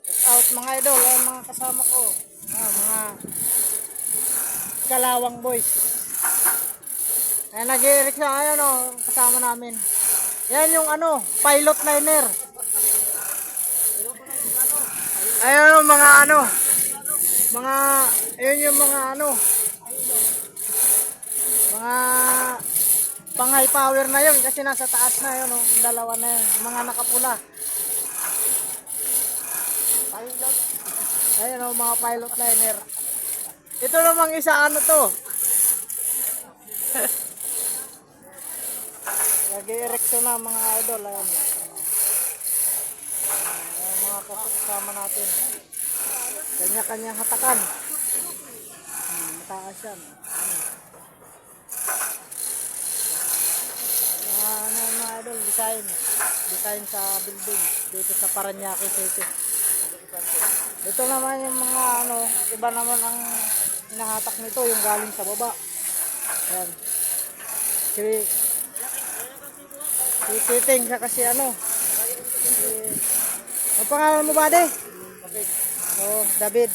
Out mga idol, ay mga kasama ko. Mga Kalawang boys. Ay nag-i-rickshaw, ayan o, kasama namin. Yan yung ano, pilot liner. Ayan o, mga ano, mga, ayun yung mga ano, mga pang high power na yun kasi nasa taas na yun o, dalawa na yun, mga nakapula. Pilot. Ayan o, mga pilot liner. Ito namang isa ano to. Nag-i-ereksyon na mga idol. Ayan. Ayan, mga kasama natin. Kanya-kanyang hatakan. Mataas yan. Ano mga idol, design. Design sa building. Dito sa Parañaque City. Ito naman yung mga ano, iba naman ang hinahatak nito, yung galing sa baba. Ayan. Si Kiting siya kasi ano. Ang pangalan mo ba, de? David. Oh, David.